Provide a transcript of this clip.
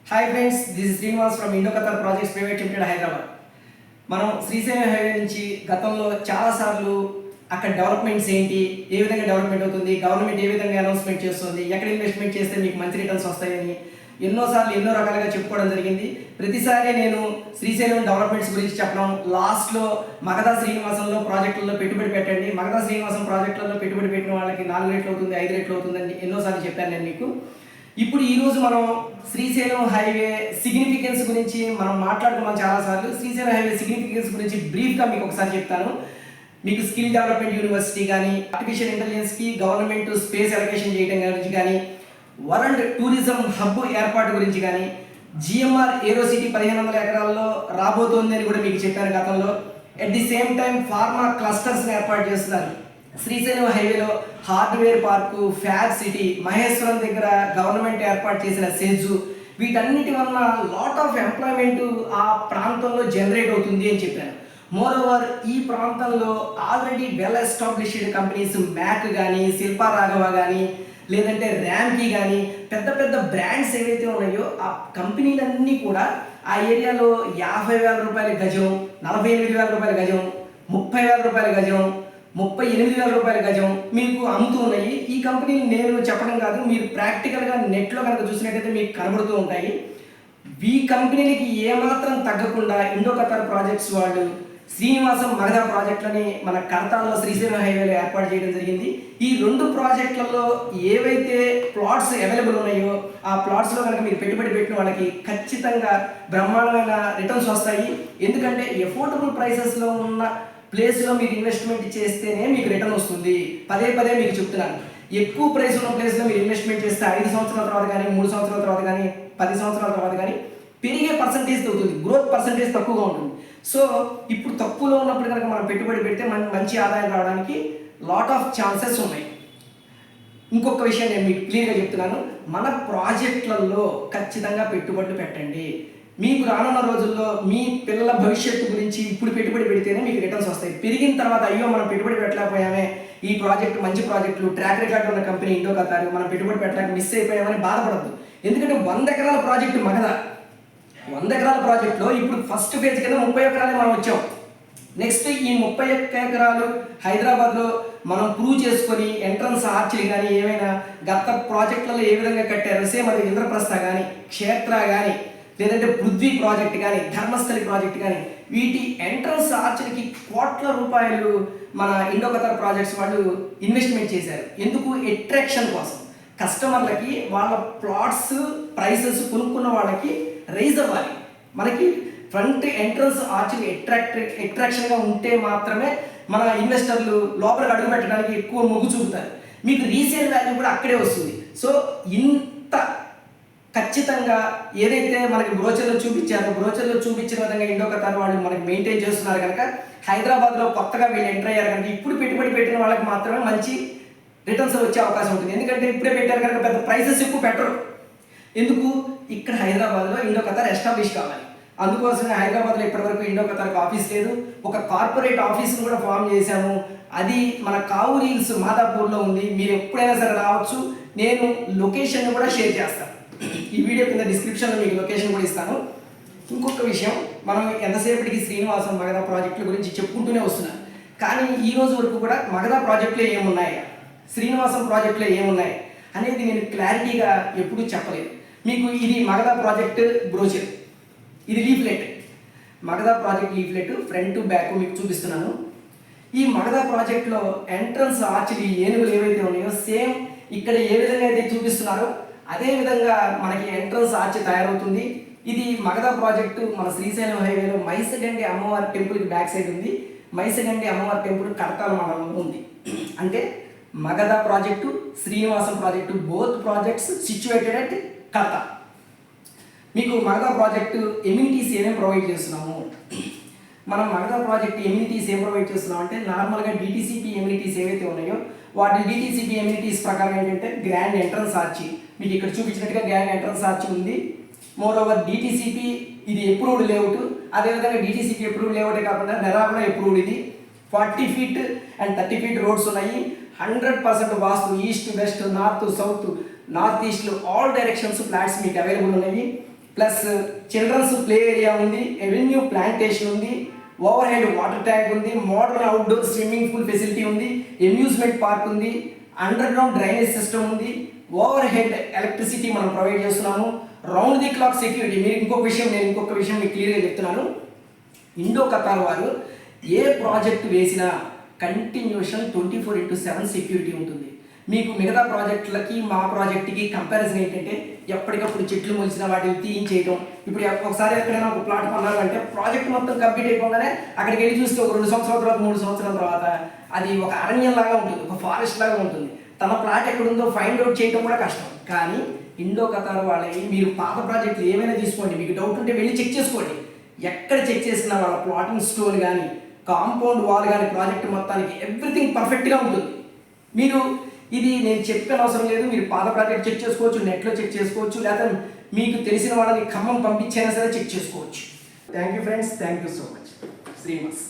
Hi friends, this is Srinivas from Indo Qatar projects private limited Hyderabad. మనం Srisailam highway నుంచి గతంలో చాలాసార్లు అక్కడ డెవలప్మెంట్స్ ఏంటి, ఏ విధంగా డెవలప్మెంట్ అవుతుంది, గవర్నమెంట్ ఏ విధంగా అనౌన్స్మెంట్ చేస్తుంది, ఎక్కడ ఇన్వెస్ట్మెంట్ చేస్తే మీకు మంచి రిటర్న్స్ వస్తాయని ఎన్నోసార్లు ఎన్నో రకాలుగా చెప్పుకోవడం జరిగింది. ప్రతిసారి నేను శ్రీశైలం డెవలప్మెంట్స్ గురించి చెప్పడం, లాస్ట్లో మగధా శ్రీనివాసంలో ప్రాజెక్టుల్లో పెట్టుబడి పెట్టండి, మగధా శ్రీనివాసం ప్రాజెక్టులలో పెట్టుబడి పెట్టిన వాళ్ళకి 4 రెట్లు అవుతుంది, 5 రెట్లు అవుతుందని ఎన్నోసార్లు చెప్పాను నేను మీకు. ఇప్పుడు ఈరోజు మనం శ్రీశైలం హైవే సిగ్నిఫికెన్స్ గురించి మనం మాట్లాడుకున్నాం చాలాసార్లు. శ్రీశైలం హైవే సిగ్నిఫికెన్స్ గురించి బ్రీఫ్గా మీకు ఒకసారి చెప్తాను. మీకు స్కిల్ డెవలప్మెంట్ యూనివర్సిటీ కానీ, ఆర్టిఫిషియల్ ఇంటెలిజెన్స్కి గవర్నమెంట్ స్పేస్ అలొకేషన్ చేయడం గురించి కానీ, వరల్డ్ టూరిజం హబ్ ఏర్పాటు గురించి కానీ, జిఎంఆర్ ఏరోసిటీ 1500 ఎకరాల్లో రాబోతోంది అని కూడా మీకు చెప్పాను గతంలో. At the same time pharma క్లస్టర్స్ని ఏర్పాటు చేస్తున్నారు. శ్రీశైలం హైవేలో hardware park, fab city, Maheshwaram దగ్గర గవర్నమెంట్ ఏర్పాటు చేసిన సెజు, వీటన్నిటి వలన లాట్ ఆఫ్ ఎంప్లాయ్మెంట్ ఆ ప్రాంతంలో జనరేట్ అవుతుంది అని చెప్పాను. మోర్ ఓవర్ ఈ ప్రాంతంలో ఆల్రెడీ వెల్ ఎస్టాబ్లిష్డ్ కంపెనీస్ మ్యాక్ కానీ, శిల్పా రాఘవ కానీ, లేదంటే ర్యామ్కి కానీ, పెద్ద పెద్ద బ్రాండ్స్ ఏవైతే ఉన్నాయో ఆ కంపెనీలన్నీ కూడా ఆ ఏరియాలో 50,000 రూపాయల గజం, 48,000 రూపాయల గజం, 30,000 రూపాయల గజం, 38,000 రూపాయల గజం మీకు అమ్ముతూ ఉన్నాయి. ఈ కంపెనీలు నేను చెప్పడం కాదు, మీరు ప్రాక్టికల్గా నెట్లో కనుక చూసినట్టయితే మీకు కనబడుతూ ఉంటాయి. ఈ కంపెనీలకి ఏమాత్రం తగ్గకుండా ఇండో ఖతర్ ప్రాజెక్ట్స్ వాళ్ళు శ్రీనివాసం మగధా ప్రాజెక్టులని మన కడతాల్లో శ్రీశైలం హైవేలో ఏర్పాటు చేయడం జరిగింది. ఈ 2 ప్రాజెక్టులలో ఏవైతే ప్లాట్స్ అవైలబుల్ ఉన్నాయో ఆ ప్లాట్స్లో కనుక మీరు పెట్టుబడి పెట్టిన వాళ్ళకి ఖచ్చితంగా బ్రహ్మాండమైన రిటర్న్స్ వస్తాయి. ఎందుకంటే ఎఫోర్డబుల్ ప్రైసెస్లో ఉన్న ప్లేస్లో మీరు ఇన్వెస్ట్మెంట్ చేస్తేనే మీకు రిటర్న్ వస్తుంది. పదే పదే మీకు చెప్తున్నాను, ఎక్కువ ప్రైస్ ఉన్న ప్లేస్లో మీరు ఇన్వెస్ట్మెంట్ చేస్తే 5 సంవత్సరాల తర్వాత కానీ, 3 సంవత్సరాల తర్వాత కానీ, 10 సంవత్సరాల తర్వాత కానీ పెరిగే పర్సంటేజ్ అవుతుంది, గ్రోత్ పర్సంటేజ్ తక్కువగా ఉంటుంది. సో ఇప్పుడు తక్కువలో ఉన్నప్పుడు కనుక మనం పెట్టుబడి పెడితే మంచి ఆదాయం రావడానికి లాట్ ఆఫ్ ఛాన్సెస్ ఉన్నాయి. ఇంకొక విషయం నేను మీకు క్లియర్గా చెప్తున్నాను, మన ప్రాజెక్టులలో ఖచ్చితంగా పెట్టుబడులు పెట్టండి. మీకు రానున్న రోజుల్లో మీ పిల్లల భవిష్యత్తు గురించి ఇప్పుడు పెట్టుబడి పెడితేనే మీకు రిటర్న్స్ వస్తాయి. పెరిగిన తర్వాత అయ్యో మనం పెట్టుబడి పెట్టలేకపోయామే, ఈ ప్రాజెక్టు మంచి ప్రాజెక్టులు, ట్రాక్ రికార్డు ఉన్న కంపెనీ ఇండో ఖతర్, మనం పెట్టుబడి పెట్టలేక మిస్ అయిపోయామని బాధపడద్దు. ఎందుకంటే 100 ఎకరాల ప్రాజెక్టు మగధ, 100 ఎకరాల ప్రాజెక్టులో ఇప్పుడు ఫస్ట్ ఫేజ్ కింద 30 ఎకరాలే మనం వచ్చాం. నెక్స్ట్ ఈ 31 ఎకరాలు హైదరాబాద్లో మనం ప్రూవ్ చేసుకొని ఎంట్రన్స్ ఆర్చిలు కానీ ఏమైనా గత ప్రాజెక్టులలో ఏ విధంగా కట్టారు, సేమ్ అది ఇంద్రప్రస్థ కానీ, క్షేత్ర కానీ, లేదంటే పృథ్వీ ప్రాజెక్ట్ కానీ, ధర్మస్థలి ప్రాజెక్ట్ కానీ, వీటి ఎంట్రన్స్ ఆర్చిలకి కోట్ల రూపాయలు మన ఇండో ఖతర్ ప్రాజెక్ట్స్ వాళ్ళు ఇన్వెస్ట్మెంట్ చేశారు. ఎందుకు? అట్రాక్షన్ కోసం. కస్టమర్లకి వాళ్ళ ప్లాట్స్ ప్రైసెస్ కొనుక్కున్న వాళ్ళకి రైజ్ అవ్వాలి. మనకి ఫ్రంట్ ఎంట్రన్స్ ఆర్చిలు అట్రాక్షన్గా ఉంటే మాత్రమే మన ఇన్వెస్టర్లు లోపలికి అడుగు పెట్టడానికి ఎక్కువ మొగ్గు చూపుతారు. మీకు రీసేల్ వాల్యూ కూడా అక్కడే వస్తుంది. సో ఇంత ఖచ్చితంగా ఏదైతే మనకి బ్రోచర్లో చూపించారో, బ్రోచర్లో చూపించిన విధంగా ఇండో ఖతర్ వాళ్ళు మనకి మెయింటైన్ చేస్తున్నారు కనుక, హైదరాబాద్లో కొత్తగా వీళ్ళు ఎంటర్ అయ్యారు కనుక ఇప్పుడు పెట్టుబడి పెట్టిన వాళ్ళకి మాత్రమే మంచి రిటర్న్స్ వచ్చే అవకాశం ఉంటుంది. ఎందుకంటే ఇప్పుడే పెట్టారు కనుక పెద్ద ప్రైసెస్ ఎక్కువ పెట్టరు. ఎందుకు? ఇక్కడ హైదరాబాద్లో ఇండో ఖతర్ ఎస్టాబ్లిష్ కావాలి. అందుకోసమే హైదరాబాద్లో ఇప్పటివరకు ఇండో ఖతర్కి ఆఫీస్ లేదు. ఒక కార్పొరేట్ ఆఫీస్ని కూడా ఫామ్ చేశాము. అది మన కావు రీల్స్ మాదాపూర్లో ఉంది. మీరు ఎప్పుడైనా సరే రావచ్చు. నేను లొకేషన్ కూడా షేర్ చేస్తాను. ఈ వీడియో కింద డిస్క్రిప్షన్లో మీకు లొకేషన్ కూడా ఇస్తాను. ఇంకొక విషయం, మనం ఎంతసేపటికి శ్రీనివాసం మగధా ప్రాజెక్టుల గురించి చెప్పుకుంటూనే వస్తున్నాం. కానీ ఈ రోజు వరకు కూడా మగధా ప్రాజెక్టులో ఏమున్నాయి, శ్రీనివాసం ప్రాజెక్టులో ఏమున్నాయి అనేది నేను క్లారిటీగా ఎప్పుడూ చెప్పలేదు మీకు. ఇది మగధా ప్రాజెక్ట్ బ్రోచర్, ఇది leaflet, Magadha project leaflet front to back మీకు చూపిస్తున్నాను. ఈ మగధా ప్రాజెక్టులో ఎంట్రన్స్ ఆర్చిలు ఏనుగులు ఏవైతే ఉన్నాయో సేమ్ ఇక్కడ ఏ విధంగా అయితే చూపిస్తున్నారో అదే విధంగా మనకి ఎంట్రన్స్ ఆర్చ్ తయారవుతుంది. ఇది మగధా ప్రాజెక్టు మన శ్రీశైలం హైవేలో మైసగండి అమ్మవారి టెంపుల్కి బ్యాక్ సైడ్ ఉంది. మైసగండి అమ్మవారి టెంపుల్ కడతాల మండలంలో ఉంది. అంటే Magadha project, Srinivasam project, both projects situated at కడతా. మీకు మగధా ప్రాజెక్టు ఎమ్యూనిటీస్ ఏమేమి ప్రొవైడ్ చేస్తున్నాము, మనం మగధా ప్రాజెక్ట్ ఎమ్యూనిటీస్ ఏం ప్రొవైడ్ చేస్తున్నాం అంటే, నార్మల్గా డిటీసీపీ ఎమ్యూనిటీస్ ఏవైతే ఉన్నాయో వాటి డిటీసీపీ ఎమ్యూనిటీస్ ప్రకారం ఏంటంటే గ్రాండ్ ఎంట్రన్స్ ఆర్చి, మీకు ఇక్కడ చూపించినట్టుగా గ్రాండ్ ఎంట్రన్స్ ఆర్చి ఉంది. మోర్ ఓవర్ డిటీసీపీ ఇది అప్రూవ్డ్ లేఅవుట్. అదేవిధంగా డిటీసీపీ అప్రూవ్డ్ లేఅవుటే కాకుండా నెరా కూడా అప్రూవ్డ్. ఇది 40 feet అండ్ 30 feet రోడ్స్ ఉన్నాయి. 100% వాస్తు, east west north south north ఈస్ట్లో ఆల్ డైరెక్షన్స్ ఫ్లాట్స్ మీకు అవైలబుల్ ఉన్నాయి. ప్లస్ చిల్డ్రన్స్ ప్లే ఏరియా ఉంది, ఎవెన్యూ ప్లాంటేషన్ ఉంది, ఓవర్ హెడ్ వాటర్ ట్యాంక్ ఉంది, modern outdoor swimming pool facility ఉంది, అమ్యూజ్మెంట్ పార్క్ ఉంది, అండర్ గ్రౌండ్ డ్రైనేజ్ సిస్టమ్ ఉంది, ఓవర్ హెడ్ ఎలక్ట్రిసిటీ మనం ప్రొవైడ్ చేస్తున్నాము, రౌండ్ ది క్లాక్ సెక్యూరిటీ. మీరు ఇంకొక విషయం మీకు క్లియర్గా చెప్తున్నాను. ఇండో ఖతార్ వారు ఏ ప్రాజెక్ట్ వేసినా కంటిన్యూషన్ 24/7 సెక్యూరిటీ ఉంటుంది. మీకు మిగతా ప్రాజెక్టులకి మా ప్రాజెక్ట్కి కంపారిజన్ ఏంటంటే ఎప్పటికప్పుడు చెట్లు మొలిసిన వాటిని తీయించేయడం. ఇప్పుడు ఒకసారి ఎక్కడైనా ఒక ప్లాట్ కొన్నారు అంటే ప్రాజెక్ట్ మొత్తం కంప్లీట్ అయిపోగానే అక్కడికి వెళ్ళి చూస్తే ఒక 2 సంవత్సరాల తర్వాత 3 సంవత్సరాల తర్వాత అది ఒక అరణ్యం లాగా ఉంటుంది, ఒక ఫారెస్ట్ లాగా ఉంటుంది. తన ప్లాట్ ఎక్కడుందో ఫైండ్ అవుట్ చేయడం కూడా కష్టం. కానీ ఇండో ఖతార్ వాళ్ళవి మీరు పాత ప్రాజెక్టులు ఏమైనా తీసుకోండి, మీకు డౌట్ ఉంటే వెళ్ళి చెక్ చేసుకోండి. ఎక్కడ చెక్ చేసినా వాళ్ళ ప్లాటింగ్ స్టోన్ కానీ కాంపౌండ్ వాల్ కానీ ప్రాజెక్ట్ మొత్తానికి ఎవ్రీథింగ్ పర్ఫెక్ట్గా ఉంటుంది. మీరు ఇది నేను చెప్పిన అవసరం లేదు, మీరు పాత ప్రాజెక్ట్ చెక్ చేసుకోవచ్చు, నెట్లో చెక్ చేసుకోవచ్చు, లేదా మీకు తెలిసిన వాళ్ళని ఖమ్మం పంపించైనా సరే చెక్ చేసుకోవచ్చు. Thank you friends, thank you so much. Srinivas.